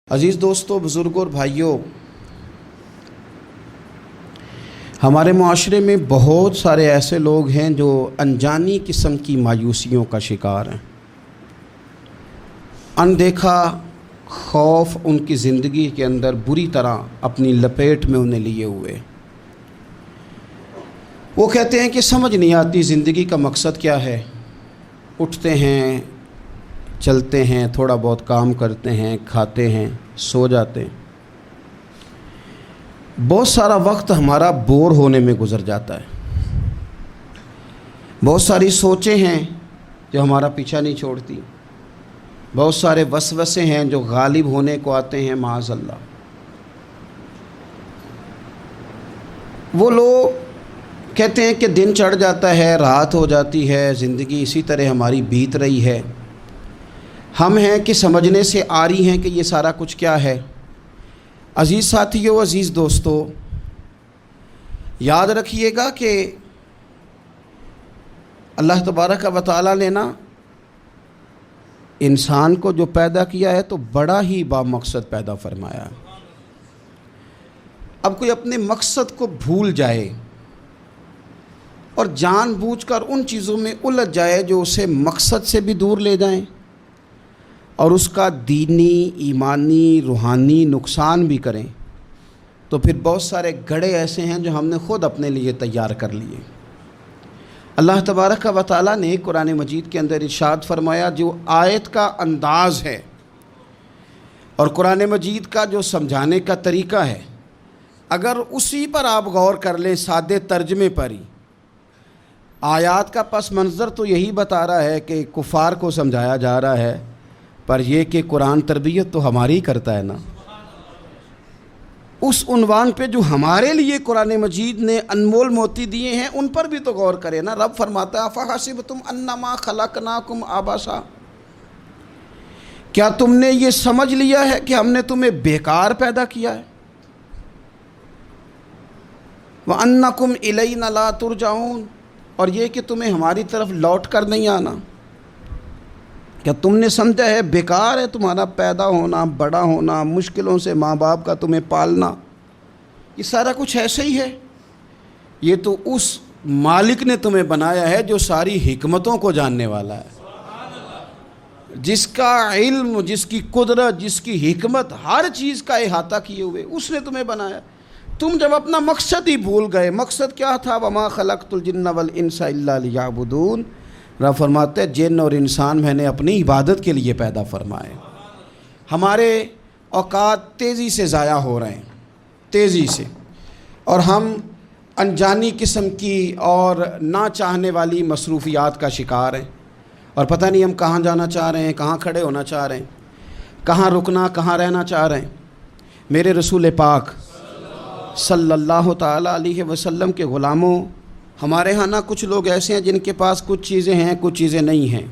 عزیز دوستوں، بزرگوں اور بھائیوں، ہمارے معاشرے میں بہت سارے ایسے لوگ ہیں جو انجانی قسم کی مایوسیوں کا شکار ہیں۔ اندیکھا خوف ان کی زندگی کے اندر بری طرح اپنی لپیٹ میں انہیں لیے ہوئے۔ وہ کہتے ہیں کہ سمجھ نہیں آتی زندگی کا مقصد کیا ہے۔ اٹھتے ہیں، چلتے ہیں، تھوڑا بہت کام کرتے ہیں، کھاتے ہیں، سو جاتے ہیں۔ بہت سارا وقت ہمارا بور ہونے میں گزر جاتا ہے۔ بہت ساری سوچیں ہیں جو ہمارا پیچھا نہیں چھوڑتی۔ بہت سارے وسوسے ہیں جو غالب ہونے کو آتے ہیں، معاذ اللہ۔ وہ لوگ کہتے ہیں کہ دن چڑھ جاتا ہے، رات ہو جاتی ہے، زندگی اسی طرح ہماری بیت رہی ہے۔ ہم ہیں کہ سمجھنے سے آ رہی ہیں کہ یہ سارا کچھ کیا ہے۔ عزیز ساتھیوں، عزیز دوستو، یاد رکھیے گا کہ اللہ تبارک و تعالیٰ نے انسان کو جو پیدا کیا ہے تو بڑا ہی بامقصد پیدا فرمایا۔ اب کوئی اپنے مقصد کو بھول جائے اور جان بوجھ کر ان چیزوں میں الجھ جائے جو اسے مقصد سے بھی دور لے جائیں اور اس کا دینی، ایمانی، روحانی نقصان بھی کریں، تو پھر بہت سارے گڑھے ایسے ہیں جو ہم نے خود اپنے لیے تیار کر لیے۔ اللہ تبارک و تعالیٰ نے قرآن مجید کے اندر ارشاد فرمایا، جو آیت کا انداز ہے اور قرآن مجید کا جو سمجھانے کا طریقہ ہے، اگر اسی پر آپ غور کر لیں سادے ترجمے پر ہی، آیات کا پس منظر تو یہی بتا رہا ہے کہ کفار کو سمجھایا جا رہا ہے، پر یہ کہ قرآن تربیت تو ہماری ہی کرتا ہے نا۔ اس عنوان پہ جو ہمارے لیے قرآن مجید نے انمول موتی دیے ہیں ان پر بھی تو غور کریں نا۔ رب فرماتا ہے افحسبتم انما خلقناکم عبثا، کیا تم نے یہ سمجھ لیا ہے کہ ہم نے تمہیں بیکار پیدا کیا ہے؟ وانکم الینا لا ترجعون، اور یہ کہ تمہیں ہماری طرف لوٹ کر نہیں آنا۔ کیا تم نے سمجھا ہے بیکار ہے تمہارا پیدا ہونا، بڑا ہونا، مشکلوں سے ماں باپ کا تمہیں پالنا؟ یہ سارا کچھ ایسے ہی ہے۔ یہ تو اس مالک نے تمہیں بنایا ہے جو ساری حکمتوں کو جاننے والا ہے، جس کا علم، جس کی قدرت، جس کی حکمت ہر چیز کا احاطہ کیے ہوئے، اس نے تمہیں بنایا۔ تم جب اپنا مقصد ہی بھول گئے، مقصد کیا تھا؟ وما خلقت الجن والانس الا لیعبدون، رب فرماتے ہیں جن اور انسان میں نے اپنی عبادت کے لیے پیدا فرمائے۔ ہمارے اوقات تیزی سے ضائع ہو رہے ہیں، تیزی سے، اور ہم انجانی قسم کی اور نہ چاہنے والی مصروفیات کا شکار ہیں، اور پتہ نہیں ہم کہاں جانا چاہ رہے ہیں، کہاں کھڑے ہونا چاہ رہے ہیں، کہاں رکنا، کہاں رہنا چاہ رہے ہیں۔ میرے رسول پاک صلی اللہ تعالیٰ علیہ وسلم کے غلاموں، ہمارے ہاں نا کچھ لوگ ایسے ہیں جن کے پاس کچھ چیزیں ہیں، کچھ چیزیں نہیں ہیں۔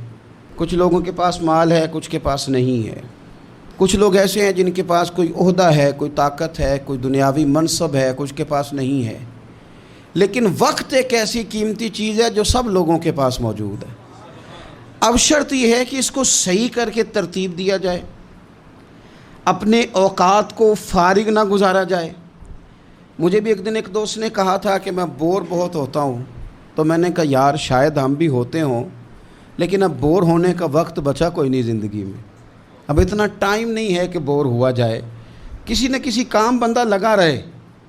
کچھ لوگوں کے پاس مال ہے، کچھ کے پاس نہیں ہے۔ کچھ لوگ ایسے ہیں جن کے پاس کوئی عہدہ ہے، کوئی طاقت ہے، کوئی دنیاوی منصب ہے، کچھ کے پاس نہیں ہے۔ لیکن وقت ایک ایسی قیمتی چیز ہے جو سب لوگوں کے پاس موجود ہے۔ اب شرط یہ ہے کہ اس کو صحیح کر کے ترتیب دیا جائے، اپنے اوقات کو فارغ نہ گزارا جائے۔ مجھے بھی ایک دن ایک دوست نے کہا تھا کہ میں بور بہت ہوتا ہوں، تو میں نے کہا یار شاید ہم بھی ہوتے ہوں، لیکن اب بور ہونے کا وقت بچا کوئی نہیں زندگی میں۔ اب اتنا ٹائم نہیں ہے کہ بور ہوا جائے، کسی نہ کسی کام بندہ لگا رہے،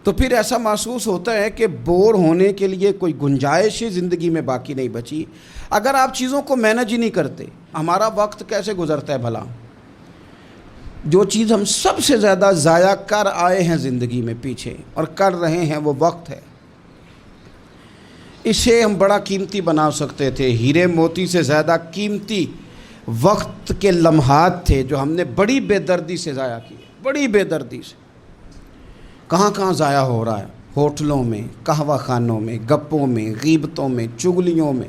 تو پھر ایسا محسوس ہوتا ہے کہ بور ہونے کے لیے کوئی گنجائش ہی زندگی میں باقی نہیں بچی۔ اگر آپ چیزوں کو مینج ہی نہیں کرتے، ہمارا وقت کیسے گزرتا ہے بھلا؟ جو چیز ہم سب سے زیادہ ضائع کر آئے ہیں زندگی میں پیچھے اور کر رہے ہیں، وہ وقت ہے۔ اسے ہم بڑا قیمتی بنا سکتے تھے۔ ہیرے موتی سے زیادہ قیمتی وقت کے لمحات تھے جو ہم نے بڑی بے دردی سے ضائع کیے، بڑی بے دردی سے۔ کہاں کہاں ضائع ہو رہا ہے؟ ہوٹلوں میں، قہوہ خانوں میں، گپوں میں، غیبتوں میں، چغلیوں میں،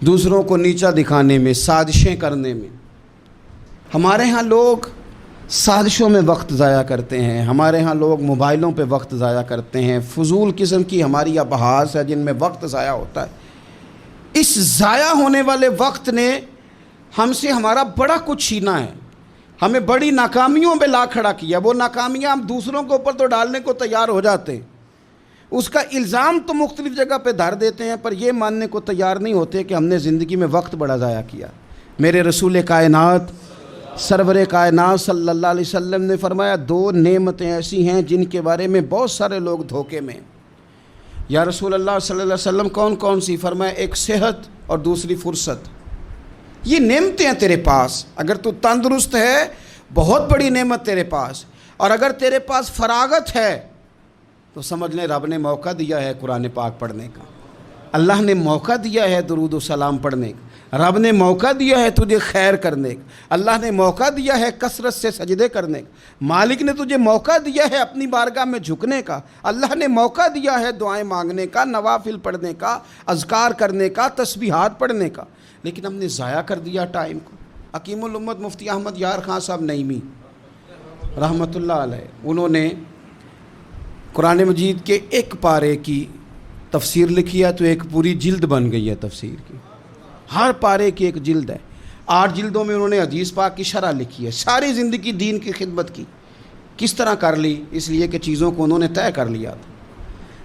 دوسروں کو نیچا دکھانے میں، سازشیں کرنے میں۔ ہمارے ہاں لوگ سازشوں میں وقت ضائع کرتے ہیں، ہمارے ہاں لوگ موبائلوں پہ وقت ضائع کرتے ہیں، فضول قسم کی ہماری ابحاث ہے جن میں وقت ضائع ہوتا ہے۔ اس ضائع ہونے والے وقت نے ہم سے ہمارا بڑا کچھ چھینا ہے۔ ہمیں بڑی ناکامیوں پہ لا کھڑا کیا. وہ ناکامیاں ہم دوسروں کے اوپر تو ڈالنے کو تیار ہو جاتے ہیں, اس کا الزام تو مختلف جگہ پہ دھر دیتے ہیں, پر یہ ماننے کو تیار نہیں ہوتے کہ ہم نے زندگی میں وقت بڑا ضائع کیا. میرے رسول کائنات سرور کائنات صلی اللہ علیہ وسلم نے فرمایا 2 نعمتیں ایسی ہیں جن کے بارے میں بہت سارے لوگ دھوکے میں. یا رسول اللہ صلی اللہ علیہ وسلم کون کون سی؟ فرمایا ایک صحت اور دوسری فرصت. یہ نعمتیں ہیں تیرے پاس. اگر تو تندرست ہے بہت بڑی نعمت تیرے پاس, اور اگر تیرے پاس فراغت ہے تو سمجھ لیں رب نے موقع دیا ہے قرآن پاک پڑھنے کا, اللہ نے موقع دیا ہے درود و سلام پڑھنے کا, رب نے موقع دیا ہے تجھے خیر کرنے کا, اللہ نے موقع دیا ہے کثرت سے سجدے کرنے کا, مالک نے تجھے موقع دیا ہے اپنی بارگاہ میں جھکنے کا, اللہ نے موقع دیا ہے دعائیں مانگنے کا, نوافل پڑھنے کا, اذکار کرنے کا, تسبیحات پڑھنے کا, لیکن ہم نے ضائع کر دیا ٹائم کو. حکیم الامت مفتی احمد یار خان صاحب نعیمی رحمۃ اللہ علیہ, انہوں نے قرآن مجید کے ایک پارے کی تفسیر لکھی ہے تو ایک پوری جلد بن گئی ہے تفسیر کی. ہر پارے کی ایک جلد ہے. 8 جلدوں میں انہوں نے حدیث پاک کی شرح لکھی ہے. ساری زندگی دین کی خدمت کی. کس طرح کر لی؟ اس لیے کہ چیزوں کو انہوں نے طے کر لیا تھا.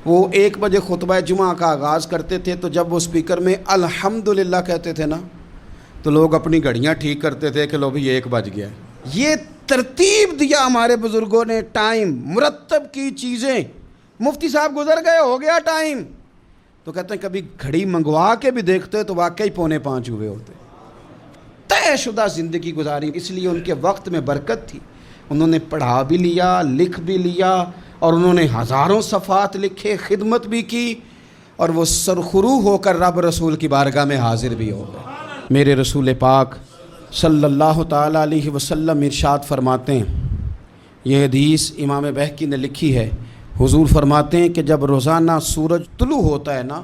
وہ 1 بجے خطبہ جمعہ کا آغاز کرتے تھے تو جب وہ سپیکر میں الحمدللہ کہتے تھے نا تو لوگ اپنی گھڑیاں ٹھیک کرتے تھے کہ لو بھی 1 بج گیا. یہ ترتیب دیا ہمارے بزرگوں نے, ٹائم مرتب کی چیزیں. مفتی صاحب گزر گئے, ہو گیا ٹائم, تو کہتے ہیں کبھی گھڑی منگوا کے بھی دیکھتے تو واقعی 4:45 ہوئے ہوتے. طے شدہ زندگی گزاری, اس لیے ان کے وقت میں برکت تھی. انہوں نے پڑھا بھی لیا, لکھ بھی لیا, اور انہوں نے ہزاروں صفحات لکھے, خدمت بھی کی, اور وہ سرخرو ہو کر رب رسول کی بارگاہ میں حاضر بھی ہو گئے. میرے رسول پاک صلی اللہ تعالیٰ علیہ وسلم ارشاد فرماتے ہیں, یہ حدیث امام بہقی نے لکھی ہے, حضور فرماتے ہیں کہ جب روزانہ سورج طلوع ہوتا ہے نا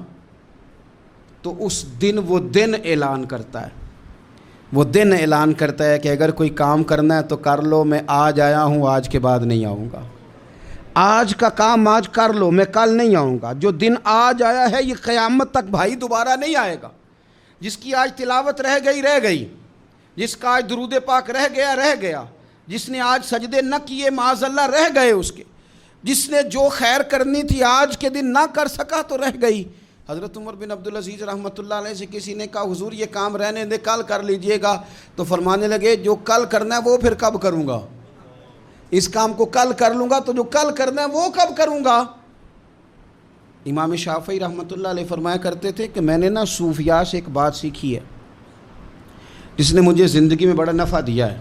تو اس دن وہ دن اعلان کرتا ہے, وہ دن اعلان کرتا ہے کہ اگر کوئی کام کرنا ہے تو کر لو, میں آج آیا ہوں, آج کے بعد نہیں آؤں گا. آج کا کام آج کر لو, میں کل نہیں آؤں گا. جو دن آج آیا ہے یہ قیامت تک بھائی دوبارہ نہیں آئے گا. جس کی آج تلاوت رہ گئی, جس کا آج درود پاک رہ گیا, جس نے آج سجدے نہ کیے معاذ اللہ رہ گئے اس کے, جس نے جو خیر کرنی تھی آج کے دن نہ کر سکا تو رہ گئی. حضرت عمر بن عبدالعزیز رحمۃ اللہ علیہ سے کسی نے کہا حضور یہ کام رہنے دے, کل کر لیجئے گا. تو فرمانے لگے جو کل کرنا ہے وہ پھر کب کروں گا؟ اس کام کو کل کر لوں گا تو جو کل کرنا ہے وہ کب کروں گا؟ امام شافعی رحمۃ اللہ علیہ فرمایا کرتے تھے کہ میں نے نا صوفیاء سے ایک بات سیکھی ہے جس نے مجھے زندگی میں بڑا نفع دیا ہے.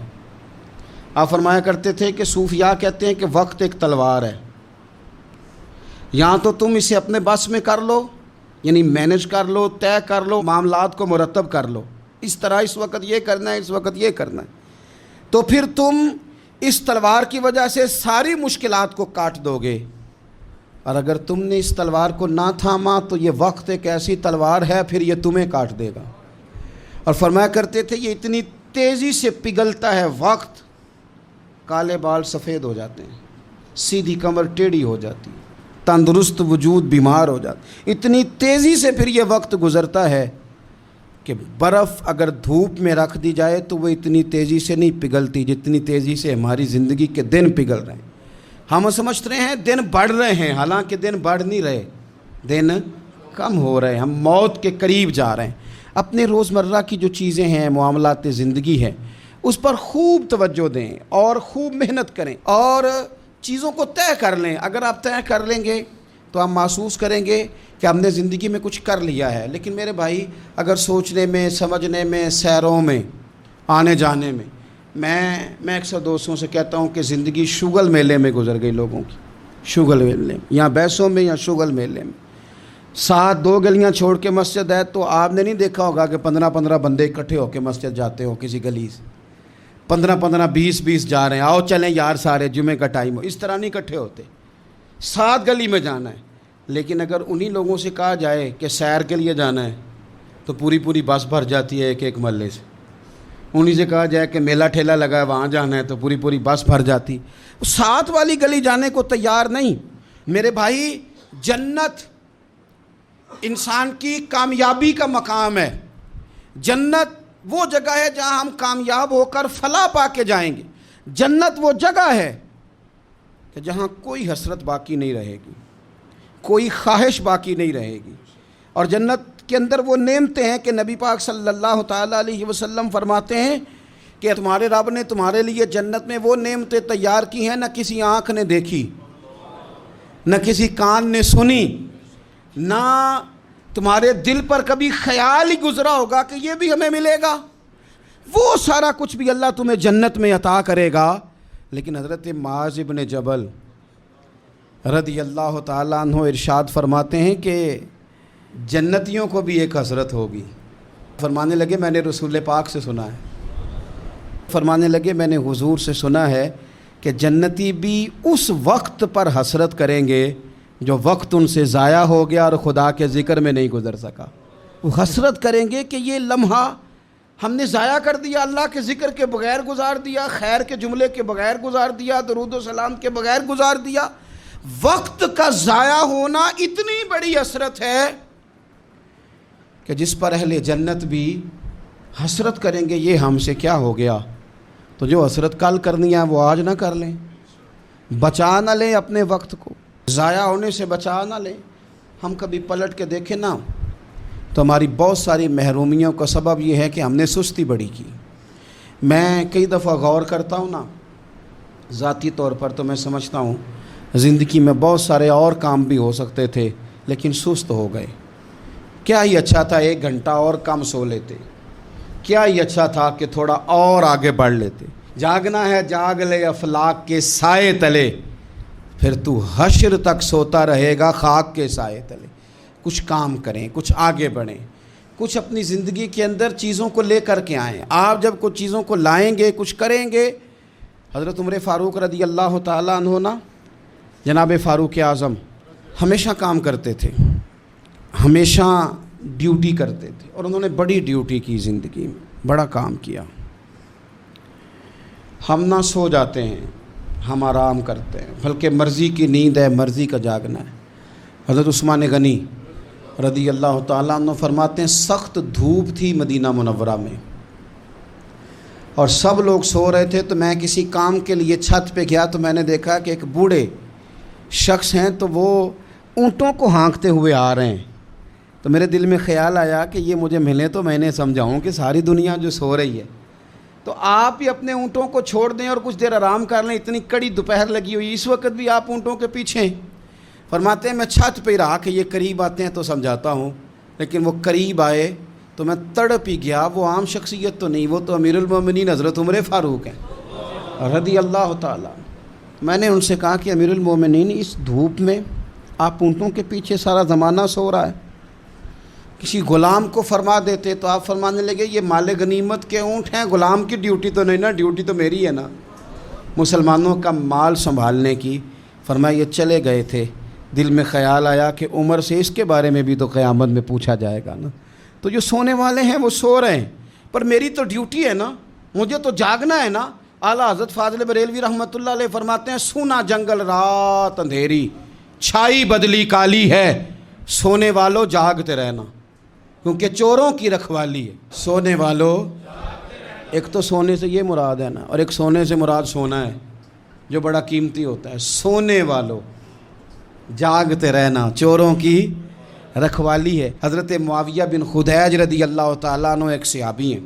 آپ فرمایا کرتے تھے کہ صوفیاء کہتے ہیں کہ وقت ایک تلوار ہے, یہاں تو تم اسے اپنے بس میں کر لو, یعنی مینج کر لو, طے کر لو, معاملات کو مرتب کر لو, اس طرح اس وقت یہ کرنا ہے, اس وقت یہ کرنا ہے, تو پھر تم اس تلوار کی وجہ سے ساری مشکلات کو کاٹ دو گے. اور اگر تم نے اس تلوار کو نہ تھاما تو یہ وقت ایک ایسی تلوار ہے پھر یہ تمہیں کاٹ دے گا. اور فرمایا کرتے تھے یہ اتنی تیزی سے پگھلتا ہے وقت, کالے بال سفید ہو جاتے ہیں, سیدھی کمر ٹیڑھی ہو جاتی ہے, تندرست وجود بیمار ہو جاتا. اتنی تیزی سے پھر یہ وقت گزرتا ہے کہ برف اگر دھوپ میں رکھ دی جائے تو وہ اتنی تیزی سے نہیں پگھلتی جتنی تیزی سے ہماری زندگی کے دن پگھل رہے ہیں. ہم سمجھتے ہیں دن بڑھ رہے ہیں, حالانکہ دن بڑھ نہیں رہے, دن کم ہو رہے ہیں. ہم موت کے قریب جا رہے ہیں. اپنے روزمرہ کی جو چیزیں ہیں, معاملات زندگی ہے, اس پر خوب توجہ دیں اور خوب محنت کریں اور چیزوں کو طے کر لیں. اگر آپ طے کر لیں گے تو آپ محسوس کریں گے کہ ہم نے زندگی میں کچھ کر لیا ہے. لیکن میرے بھائی اگر سوچنے میں, سمجھنے میں, سیروں میں, آنے جانے میں, میں اکثر دوستوں سے کہتا ہوں کہ زندگی شگل میلے میں گزر گئی لوگوں کی, شگل میلے میں, یا بیسوں میں یا شگل میلے میں. 2 گلیاں چھوڑ کے مسجد ہے تو آپ نے نہیں دیکھا ہوگا کہ 15 بندے اکٹھے ہو کے مسجد جاتے ہو کسی گلی سے, 15 20 جا رہے ہیں, آؤ چلیں یار سارے جمعے کا ٹائم ہو. اس طرح نہیں اکٹھے ہوتے, 7 گلی میں جانا ہے. لیکن اگر انہی لوگوں سے کہا جائے کہ سیر کے لیے جانا ہے تو پوری بس بھر جاتی ہے ایک محلے سے. انہی سے کہا جائے کہ میلہ ٹھیلا لگا ہے وہاں جانا ہے تو پوری بس بھر جاتی. 7 والی گلی جانے کو تیار نہیں. میرے بھائی جنت انسان کی کامیابی کا مقام ہے. جنت وہ جگہ ہے جہاں ہم کامیاب ہو کر فلاح پا کے جائیں گے. جنت وہ جگہ ہے کہ جہاں کوئی حسرت باقی نہیں رہے گی، کوئی خواہش باقی نہیں رہے گی. اور جنت کے اندر وہ نعمتیں ہیں کہ نبی پاک صلی اللہ تعالیٰ علیہ وسلم فرماتے ہیں کہ تمہارے رب نے تمہارے لیے جنت میں وہ نعمتیں تیار کی ہیں نہ کسی آنکھ نے دیکھی، نہ کسی کان نے سنی، نہ تمہارے دل پر کبھی خیال ہی گزرا ہوگا کہ یہ بھی ہمیں ملے گا. وہ سارا کچھ بھی اللہ تمہیں جنت میں عطا کرے گا. لیکن حضرت معاذ بن جبل رضی اللہ تعالیٰ عنہ ارشاد فرماتے ہیں کہ جنتیوں کو بھی ایک حسرت ہوگی. فرمانے لگے میں نے رسول پاک سے سنا ہے، فرمانے لگے میں نے حضور سے سنا ہے کہ جنتی بھی اس وقت پر حسرت کریں گے جو وقت ان سے ضائع ہو گیا اور خدا کے ذکر میں نہیں گزر سکا. وہ حسرت کریں گے کہ یہ لمحہ ہم نے ضائع کر دیا، اللہ کے ذکر کے بغیر گزار دیا، خیر کے جملے کے بغیر گزار دیا، درود و سلام کے بغیر گزار دیا. وقت کا ضائع ہونا اتنی بڑی حسرت ہے کہ جس پر اہل جنت بھی حسرت کریں گے یہ ہم سے کیا ہو گیا. تو جو حسرت کل کرنی ہے وہ آج نہ کر لیں، بچا نہ لیں اپنے وقت کو، ضائع ہونے سے بچا نہ لیں. ہم کبھی پلٹ کے دیکھیں نا تو ہماری بہت ساری محرومیوں کا سبب یہ ہے کہ ہم نے سستی بڑی کی. میں کئی دفعہ غور کرتا ہوں نا، ذاتی طور پر تو میں سمجھتا ہوں زندگی میں بہت سارے اور کام بھی ہو سکتے تھے لیکن سست ہو گئے. کیا ہی اچھا تھا 1 گھنٹہ اور کم سو لیتے، کیا ہی اچھا تھا کہ تھوڑا اور آگے بڑھ لیتے. جاگنا ہے جاگ لے افلاک کے سائے تلے، پھر تو حشر تک سوتا رہے گا خاک کے سائے تلے. کچھ کام کریں، کچھ آگے بڑھیں، کچھ اپنی زندگی کے اندر چیزوں کو لے کر کے آئیں. آپ جب کچھ چیزوں کو لائیں گے، کچھ کریں گے. حضرت عمر فاروق رضی اللہ تعالیٰ عنہ نا، جناب فاروق اعظم ہمیشہ کام کرتے تھے، ہمیشہ ڈیوٹی کرتے تھے، اور انہوں نے بڑی ڈیوٹی کی زندگی میں، بڑا کام کیا. ہم نہ سو جاتے ہیں، ہم آرام کرتے ہیں، بلکہ مرضی کی نیند ہے، مرضی کا جاگنا ہے. حضرت عثمان غنی رضی اللہ تعالیٰ عنہ فرماتے ہیں سخت دھوپ تھی مدینہ منورہ میں اور سب لوگ سو رہے تھے، تو میں کسی کام کے لیے چھت پہ گیا تو میں نے دیکھا کہ ایک بوڑھے شخص ہیں تو وہ اونٹوں کو ہانکتے ہوئے آ رہے ہیں. تو میرے دل میں خیال آیا کہ یہ مجھے ملے تو میں نے سمجھاؤں کہ ساری دنیا جو سو رہی ہے تو آپ ہی اپنے اونٹوں کو چھوڑ دیں اور کچھ دیر آرام کر لیں. اتنی کڑی دوپہر لگی ہوئی، اس وقت بھی آپ اونٹوں کے پیچھے ہیں. فرماتے ہیں میں چھت پہ رہا کہ یہ قریب آتے ہیں تو سمجھاتا ہوں، لیکن وہ قریب آئے تو میں تڑپ ہی گیا. وہ عام شخصیت تو نہیں، وہ تو امیر المومنین حضرت عمر فاروق ہیں رضی اللہ تعالیٰ. میں نے ان سے کہا کہ امیر المومنین اس دھوپ میں آپ اونٹوں کے پیچھے سارا زمانہ سو رہا ہے، کسی غلام کو فرما دیتے. تو آپ فرمانے لگے یہ مال غنیمت کے اونٹ ہیں، غلام کی ڈیوٹی تو نہیں نا، ڈیوٹی تو میری ہے نا مسلمانوں کا مال سنبھالنے کی. فرمایا یہ چلے گئے تھے، دل میں خیال آیا کہ عمر سے اس کے بارے میں بھی تو قیامت میں پوچھا جائے گا نا. تو جو سونے والے ہیں وہ سو رہے ہیں، پر میری تو ڈیوٹی ہے نا، مجھے تو جاگنا ہے نا. اعلیٰ حضرت فاضل بریلوی رحمۃ اللہ علیہ فرماتے ہیں سونا جنگل رات اندھیری، چھائی بدلی کالی ہے، سونے والوں جاگتے رہنا، کیونکہ چوروں کی رکھوالی ہے. سونے والوں، ایک تو سونے سے یہ مراد ہے نا، اور ایک سونے سے مراد سونا ہے جو بڑا قیمتی ہوتا ہے. سونے والوں جاگتے رہنا، چوروں کی رکھوالی ہے. حضرت معاویہ بن خدیج رضی اللہ تعالیٰ عنہ ایک صحابی ہیں،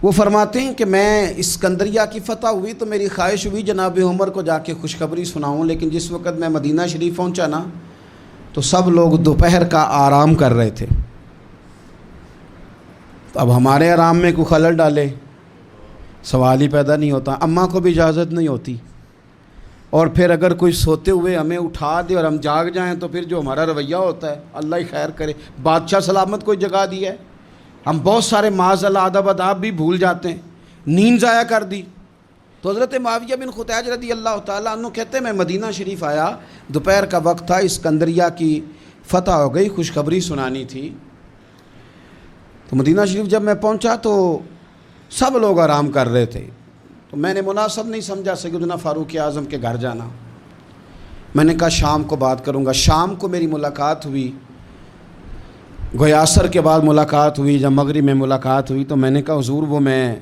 وہ فرماتے ہیں کہ میں اسکندریہ کی فتح ہوئی تو میری خواہش ہوئی جناب عمر کو جا کے خوشخبری سناؤں، لیکن جس وقت میں مدینہ شریف پہنچا نا تو سب لوگ دوپہر کا آرام کر رہے تھے. تو اب ہمارے آرام میں کوئی خلل ڈالے سوال ہی پیدا نہیں ہوتا. اماں کو بھی اجازت نہیں ہوتی، اور پھر اگر کوئی سوتے ہوئے ہمیں اٹھا دے اور ہم جاگ جائیں تو پھر جو ہمارا رویہ ہوتا ہے اللہ ہی خیر کرے. بادشاہ سلامت کوئی جگہ دی ہے، ہم بہت سارے معاذ اللہ ادب اداب بھی بھول جاتے ہیں، نیند ضائع کر دی. تو حضرت معاویہ بن خدیج رضی اللہ تعالیٰ عنہ کہتے ہیں میں مدینہ شریف آیا، دوپہر کا وقت تھا، اسکندریہ کی فتح ہو گئی، خوشخبری سنانی تھی. تو مدینہ شریف جب میں پہنچا تو سب لوگ آرام کر رہے تھے، تو میں نے مناسب نہیں سمجھا سیدنا فاروق اعظم کے گھر جانا. میں نے کہا شام کو بات کروں گا. شام کو میری ملاقات ہوئی، گویا عصر کے بعد ملاقات ہوئی، جب مغرب میں ملاقات ہوئی تو میں نے کہا حضور وہ میں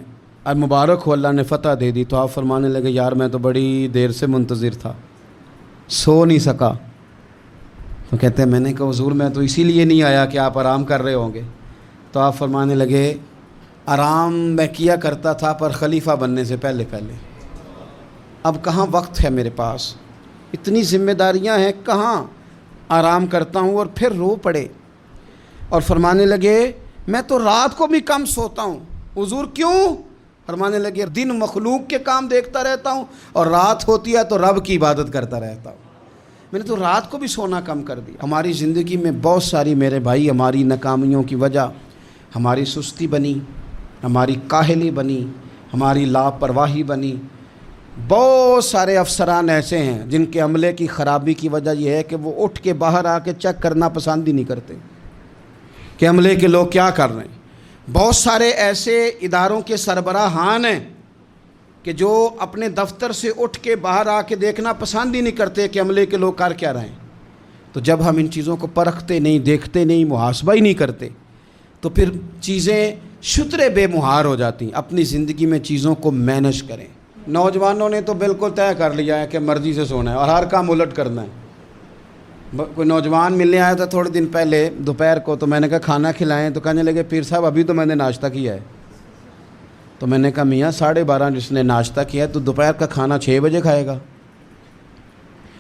اور مبارک ہو اللہ نے فتح دے دی، تو آپ فرمانے لگے یار میں تو بڑی دیر سے منتظر تھا، سو نہیں سکا۔ تو کہتے ہیں میں نے کہا حضور میں تو اسی لیے نہیں آیا کہ آپ آرام کر رہے ہوں گے۔ تو آپ فرمانے لگے آرام میں کیا کرتا تھا پر خلیفہ بننے سے پہلے پہلے، اب کہاں وقت ہے میرے پاس، اتنی ذمہ داریاں ہیں، کہاں آرام کرتا ہوں۔ اور پھر رو پڑے اور فرمانے لگے میں تو رات کو بھی کم سوتا ہوں۔ حضور کیوں؟ فرمانے لگے دن مخلوق کے کام دیکھتا رہتا ہوں اور رات ہوتی ہے تو رب کی عبادت کرتا رہتا ہوں، میں نے تو رات کو بھی سونا کم کر دیا۔ ہماری زندگی میں بہت ساری میرے بھائی ہماری ناکامیوں کی وجہ ہماری سستی بنی، ہماری کاہلی بنی، ہماری لاپرواہی بنی۔ بہت سارے افسران ایسے ہیں جن کے عملے کی خرابی کی وجہ یہ ہے کہ وہ اٹھ کے باہر آ کے چیک کرنا پسند ہی نہیں کرتے کہ عملے کے لوگ کیا کر رہے ہیں۔ بہت سارے ایسے اداروں کے سربراہان ہیں کہ جو اپنے دفتر سے اٹھ کے باہر آ کے دیکھنا پسند ہی نہیں کرتے کہ عملے کے لوگ کر کیا رہے ہیں۔ تو جب ہم ان چیزوں کو پرکھتے نہیں، دیکھتے نہیں، محاسبہ ہی نہیں کرتے، تو پھر چیزیں شترے بے مہار ہو جاتی ہیں۔ اپنی زندگی میں چیزوں کو مینج کریں۔ نوجوانوں نے تو بالکل طے کر لیا ہے کہ مرضی سے سونا ہے اور ہر کام الٹ کرنا ہے۔ کوئی نوجوان ملنے آیا تھا تھوڑے دن پہلے دوپہر کو، تو میں نے کہا کھانا کھلائیں، تو کہنے لگے پیر صاحب ابھی تو میں نے ناشتہ کیا ہے۔ تو میں نے کہا میاں 12:30 جس نے ناشتہ کیا ہے تو دوپہر کا کھانا 6 بجے کھائے گا،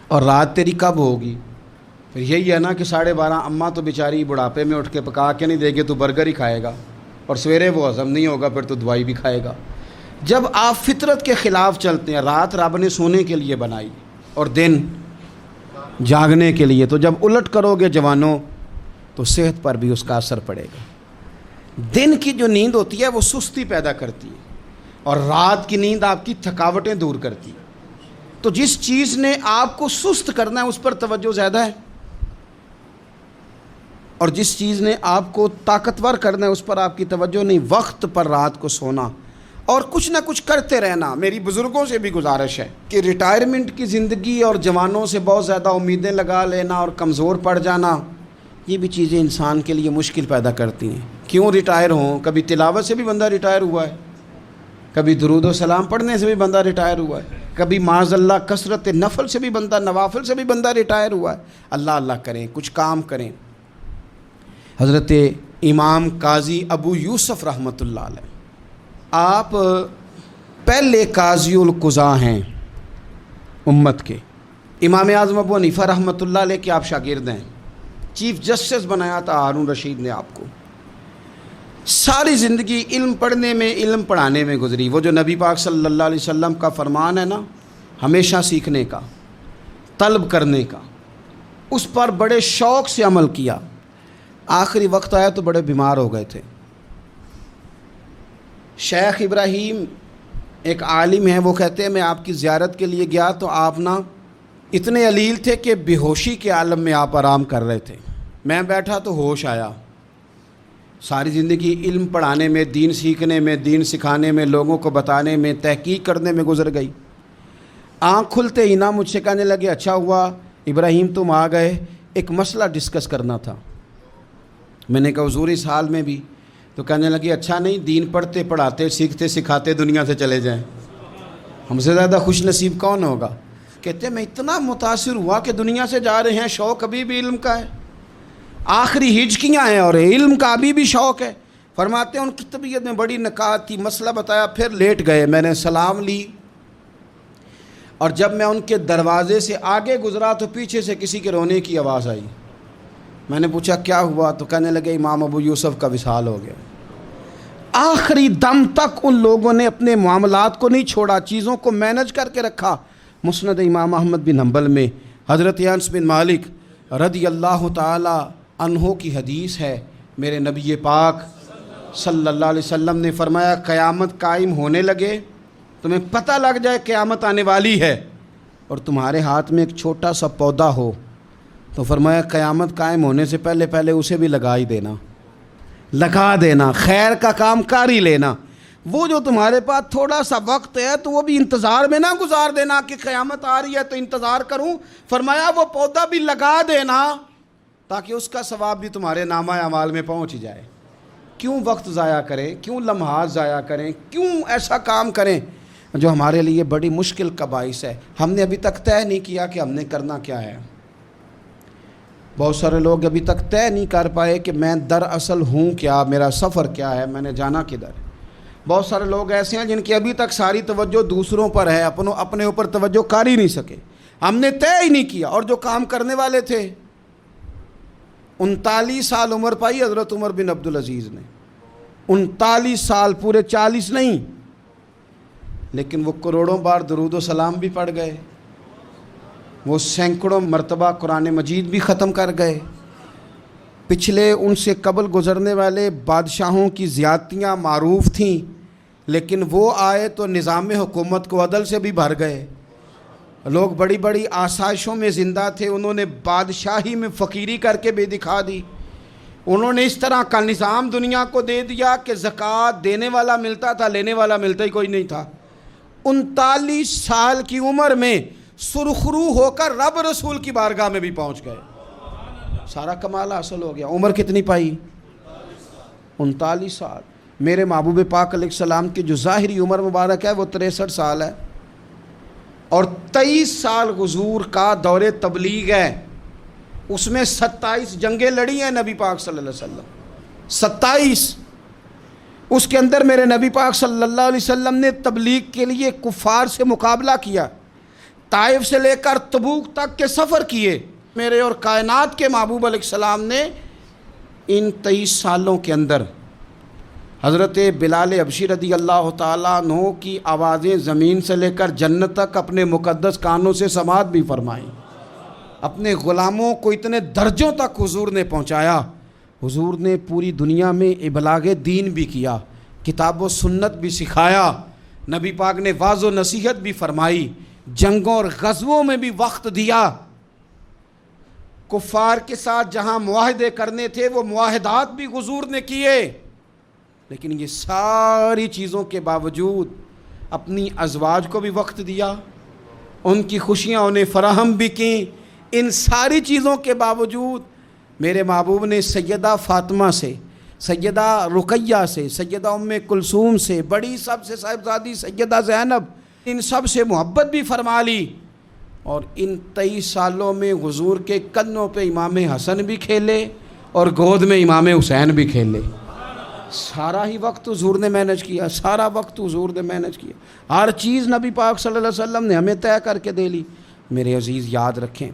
اور رات تیری کب ہوگی؟ پھر یہی ہے نا کہ 12:30 اماں تو بیچاری بڑھاپے میں اٹھ کے پکا کے نہیں دے گی تو برگر ہی کھائے گا، اور سویرے وہ ہضم نہیں ہوگا پھر تو دوائی بھی کھائے گا۔ جب آپ فطرت کے خلاف چلتے ہیں، رات رب نے سونے کے لیے بنائی اور دن جاگنے کے لیے، تو جب الٹ کرو گے جوانوں تو صحت پر بھی اس کا اثر پڑے گا۔ دن کی جو نیند ہوتی ہے وہ سستی پیدا کرتی ہے، اور رات کی نیند آپ کی تھکاوٹیں دور کرتی ہے۔ تو جس چیز نے آپ کو سست کرنا ہے اس پر توجہ زیادہ ہے، اور جس چیز نے آپ کو طاقتور کرنا ہے اس پر آپ کی توجہ نہیں۔ وقت پر رات کو سونا اور کچھ نہ کچھ کرتے رہنا۔ میری بزرگوں سے بھی گزارش ہے کہ ریٹائرمنٹ کی زندگی اور جوانوں سے بہت زیادہ امیدیں لگا لینا اور کمزور پڑ جانا، یہ بھی چیزیں انسان کے لیے مشکل پیدا کرتی ہیں۔ کیوں ریٹائر ہوں؟ کبھی تلاوت سے بھی بندہ ریٹائر ہوا ہے، کبھی درود و سلام پڑھنے سے بھی بندہ ریٹائر ہوا ہے، کبھی معاذ اللہ کثرت نفل سے بھی بندہ، نوافل سے بھی بندہ ریٹائر ہوا ہے۔ اللہ اللہ کریں، کچھ کام کریں۔ حضرت امام قاضی ابو یوسف رحمۃ اللہ علیہ، آپ پہلے قاضی القضاء ہیں امت کے۔ امام اعظم ابو حنیفہ رحمۃ اللہ علیہ کے آپ شاگرد ہیں، چیف جسٹس بنایا تھا ہارون رشید نے آپ کو۔ ساری زندگی علم پڑھنے میں، علم پڑھانے میں گزری۔ وہ جو نبی پاک صلی اللہ علیہ وسلم کا فرمان ہے نا، ہمیشہ سیکھنے کا، طلب کرنے کا، اس پر بڑے شوق سے عمل کیا۔ آخری وقت آیا تو بڑے بیمار ہو گئے تھے۔ شیخ ابراہیم ایک عالم ہیں، وہ کہتے ہیں میں آپ کی زیارت کے لیے گیا تو آپ نا اتنے علیل تھے کہ بے ہوشی کے عالم میں آپ آرام کر رہے تھے۔ میں بیٹھا تو ہوش آیا۔ ساری زندگی علم پڑھانے میں، دین سیکھنے میں، دین سکھانے میں، لوگوں کو بتانے میں، تحقیق کرنے میں گزر گئی۔ آنکھ کھلتے ہی نا مجھ سے کہنے لگے اچھا ہوا ابراہیم تم آ گئے، ایک مسئلہ ڈسکس کرنا تھا۔ میں نے کہا حضور اس حال میں بھی؟ تو کہنے لگے اچھا نہیں دین پڑھتے پڑھاتے سیکھتے سکھاتے دنیا سے چلے جائیں، ہم سے زیادہ خوش نصیب کون ہوگا؟ کہتے ہیں میں اتنا متاثر ہوا کہ دنیا سے جا رہے ہیں، شوق ابھی بھی علم کا ہے، آخری ہجکیاں ہیں اور علم کا ابھی بھی شوق ہے۔ فرماتے ہیں ان کی طبیعت میں بڑی نکات تھی، مسئلہ بتایا، پھر لیٹ گئے۔ میں نے سلام لی، اور جب میں ان کے دروازے سے آگے گزرا تو پیچھے سے کسی کے رونے کی آواز آئی۔ میں نے پوچھا کیا ہوا؟ تو کہنے لگے امام ابو یوسف کا وصال ہو گیا۔ آخری دم تک ان لوگوں نے اپنے معاملات کو نہیں چھوڑا، چیزوں کو مینج کر کے رکھا۔ مسند امام احمد بن حنبل میں حضرت انس بن مالک رضی اللہ تعالی عنہ کی حدیث ہے، میرے نبی پاک صلی اللہ علیہ وسلم نے فرمایا قیامت قائم ہونے لگے، تمہیں پتہ لگ جائے قیامت آنے والی ہے، اور تمہارے ہاتھ میں ایک چھوٹا سا پودا ہو، تو فرمایا قیامت قائم ہونے سے پہلے پہلے اسے بھی لگا دینا، خیر کا کام کر ہی لینا۔ وہ جو تمہارے پاس تھوڑا سا وقت ہے تو وہ بھی انتظار میں نہ گزار دینا کہ قیامت آ رہی ہے تو انتظار کروں، فرمایا وہ پودا بھی لگا دینا تاکہ اس کا ثواب بھی تمہارے نامہ اعمال میں پہنچ جائے۔ کیوں وقت ضائع کریں، کیوں لمحات ضائع کریں، کیوں ایسا کام کریں جو ہمارے لیے بڑی مشکل کا باعث ہے۔ ہم نے ابھی تک طے نہیں کیا کہ ہم نے کرنا کیا ہے۔ بہت سارے لوگ ابھی تک طے نہیں کر پائے کہ میں دراصل ہوں کیا، میرا سفر کیا ہے، میں نے جانا کدھر ہے۔ بہت سارے لوگ ایسے ہیں جن کی ابھی تک ساری توجہ دوسروں پر ہے، اپنے اوپر توجہ کر ہی نہیں سکے۔ ہم نے طے ہی نہیں کیا، اور جو کام کرنے والے تھے 39 سال عمر پائی حضرت عمر بن عبدالعزیز نے، 39 سال، پورے 40 نہیں، لیکن وہ کروڑوں بار درود و سلام بھی پڑھ گئے، وہ سینکڑوں مرتبہ قرآن مجید بھی ختم کر گئے۔ پچھلے ان سے قبل گزرنے والے بادشاہوں کی زیادتیاں معروف تھیں، لیکن وہ آئے تو نظام حکومت کو عدل سے بھی بھر گئے۔ لوگ بڑی بڑی آسائشوں میں زندہ تھے، انہوں نے بادشاہی میں فقیری کر کے بھی دکھا دی۔ انہوں نے اس طرح کا نظام دنیا کو دے دیا کہ زکوٰۃ دینے والا ملتا تھا، لینے والا ملتا ہی کوئی نہیں تھا۔ 39 سال کی عمر میں سرخرو ہو کر رب رسول کی بارگاہ میں بھی پہنچ گئے، سارا کمال حاصل ہو گیا۔ عمر کتنی پائی؟ 39 سال۔ میرے محبوب پاک علیہ السلام کی جو ظاہری عمر مبارک ہے وہ 63 سال ہے، اور 23 سال حضور کا دور تبلیغ ہے، اس میں 27 جنگیں لڑی ہیں نبی پاک صلی اللہ علیہ وسلم، 27۔ اس کے اندر میرے نبی پاک صلی اللہ علیہ وسلم نے تبلیغ کے لیے کفار سے مقابلہ کیا، طائف سے لے کر تبوک تک کے سفر کیے۔ میرے اور کائنات کے محبوب علیہ السلام نے ان 23 سالوں کے اندر حضرت بلال حبشی رضی اللہ تعالیٰ عنہ کی آوازیں زمین سے لے کر جنت تک اپنے مقدس کانوں سے سماعت بھی فرمائیں، اپنے غلاموں کو اتنے درجوں تک حضور نے پہنچایا۔ حضور نے پوری دنیا میں ابلاغ دین بھی کیا، کتاب و سنت بھی سکھایا، نبی پاک نے واعظ و نصیحت بھی فرمائی، جنگوں اور غزووں میں بھی وقت دیا۔ کفار کے ساتھ جہاں معاہدے کرنے تھے وہ معاہدات بھی حضور نے کیے، لیکن یہ ساری چیزوں کے باوجود اپنی ازواج کو بھی وقت دیا، ان کی خوشیاں انہیں فراہم بھی کیں۔ ان ساری چیزوں کے باوجود میرے محبوب نے سیدہ فاطمہ سے، سیدہ رقیہ سے، سیدہ ام کلثوم سے، بڑی سب سے صاحبزادی سیدہ زینب، ان سب سے محبت بھی فرما لی، اور ان 23 سالوں میں حضور کے کندھوں پہ امام حسن بھی کھیلے اور گود میں امام حسین بھی کھیلے۔ سارا ہی وقت حضور نے مینج کیا، سارا وقت حضور نے مینج کیا، ہر چیز نبی پاک صلی اللہ علیہ وسلم نے ہمیں طے کر کے دے لی۔ میرے عزیز یاد رکھیں،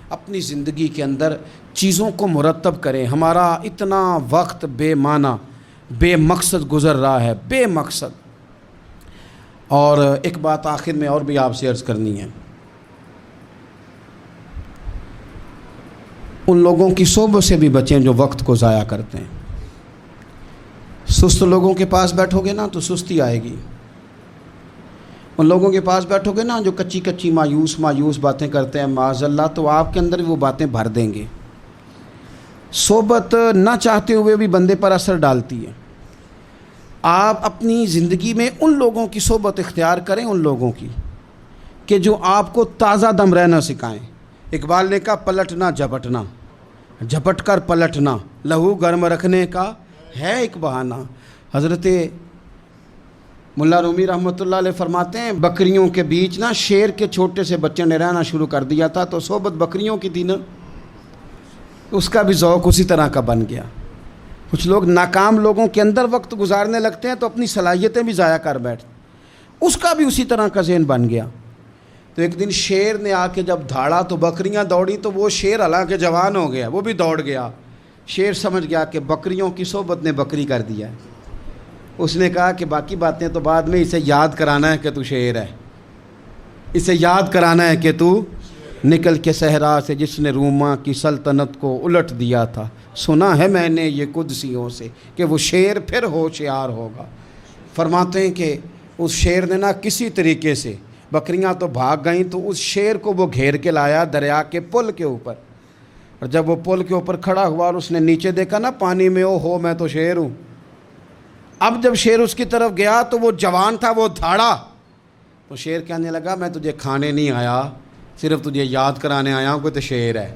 اپنی زندگی کے اندر چیزوں کو مرتب کریں۔ ہمارا اتنا وقت بے معنی، بے مقصد گزر رہا ہے، بے مقصد۔ اور ایک بات آخر میں اور بھی آپ سے عرض کرنی ہے، ان لوگوں کی صحبت سے بھی بچیں جو وقت کو ضائع کرتے ہیں۔ سست لوگوں کے پاس بیٹھو گے نا تو سستی آئے گی، ان لوگوں کے پاس بیٹھو گے نا جو کچی کچی مایوس باتیں کرتے ہیں معاذ اللہ، تو آپ کے اندر وہ باتیں بھر دیں گے۔ صحبت نہ چاہتے ہوئے بھی بندے پر اثر ڈالتی ہے۔ آپ اپنی زندگی میں ان لوگوں کی صحبت اختیار کریں، ان لوگوں کی کہ جو آپ کو تازہ دم رہنا سکھائیں۔ اقبال نے کہا پلٹنا جھپٹنا، جھپٹ کر پلٹنا، لہو گرم رکھنے کا ہے ایک بہانہ۔ حضرت ملا رومی رحمۃ اللہ علیہ فرماتے ہیں بکریوں کے بیچ نا شیر کے چھوٹے سے بچے نے رہنا شروع کر دیا تھا، تو صحبت بکریوں کی تھی نا، اس کا بھی ذوق اسی طرح کا بن گیا۔ کچھ لوگ ناکام لوگوں کے اندر وقت گزارنے لگتے ہیں تو اپنی صلاحیتیں بھی ضائع کر بیٹھتے، اس کا بھی اسی طرح کا ذہن بن گیا۔ تو ایک دن شیر نے آ کے جب دھاڑا تو بکریاں دوڑی، تو وہ شیر حالانکہ جوان ہو گیا، وہ بھی دوڑ گیا۔ شیر سمجھ گیا کہ بکریوں کی صحبت نے بکری کر دیا ہے۔ اس نے کہا کہ باقی باتیں تو بعد میں، اسے یاد کرانا ہے کہ تو شیر ہے، اسے یاد کرانا ہے کہ تو نکل کے صحرا سے جس نے روما کی سلطنت کو الٹ دیا تھا، سنا ہے میں نے یہ قدسیوں سے کہ وہ شیر پھر ہوشیار ہوگا۔ فرماتے ہیں کہ اس شیر نے نہ کسی طریقے سے، بکریاں تو بھاگ گئیں، تو اس شیر کو وہ گھیر کے لایا دریا کے پل کے اوپر، اور جب وہ پل کے اوپر کھڑا ہوا اور اس نے نیچے دیکھا نا پانی میں، او ہو میں تو شیر ہوں۔ اب جب شیر اس کی طرف گیا تو وہ جوان تھا، وہ دھاڑا، تو شیر کہنے لگا میں تجھے کھانے نہیں آیا، صرف تجھے یاد کرانے آیا ہوں کہ تو شیر ہے۔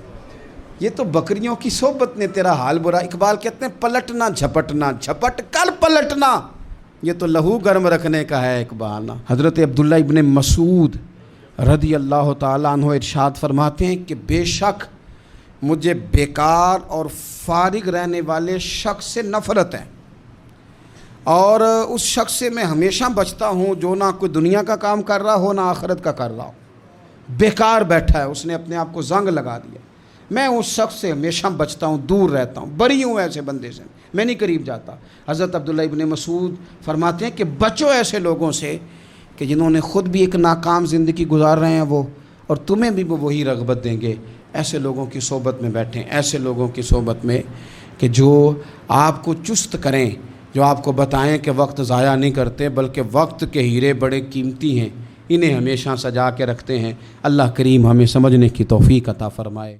یہ تو بکریوں کی صحبت نے تیرا حال برا. اقبال کہتے ہیں پلٹنا جھپٹنا، جھپٹ کر پلٹنا، یہ تو لہو گرم رکھنے کا ہے اقبال. حضرت عبداللہ ابن مسعود رضی اللہ تعالیٰ عنہ ارشاد فرماتے ہیں کہ بے شک مجھے بیکار اور فارغ رہنے والے شخص سے نفرت ہے، اور اس شخص سے میں ہمیشہ بچتا ہوں جو نہ کوئی دنیا کا کام کر رہا ہو نہ آخرت کا کر رہا ہو. بیکار بیٹھا ہے، اس نے اپنے آپ کو زنگ لگا دیا. میں اس شخص سے ہمیشہ بچتا ہوں، دور رہتا ہوں، بری ہوں ایسے بندے سے، میں نہیں قریب جاتا. حضرت عبداللہ ابن مسعود فرماتے ہیں کہ بچو ایسے لوگوں سے کہ جنہوں نے خود بھی ایک ناکام زندگی گزار رہے ہیں وہ، اور تمہیں بھی وہ وہی رغبت دیں گے. ایسے لوگوں کی صحبت میں بیٹھیں، ایسے لوگوں کی صحبت میں کہ جو آپ کو چست کریں، جو آپ کو بتائیں کہ وقت ضائع نہیں کرتے بلکہ وقت کے ہیرے بڑے قیمتی ہیں، انہیں ہمیشہ سجا کے رکھتے ہیں. اللہ کریم ہمیں سمجھنے کی توفیق عطا فرمائے.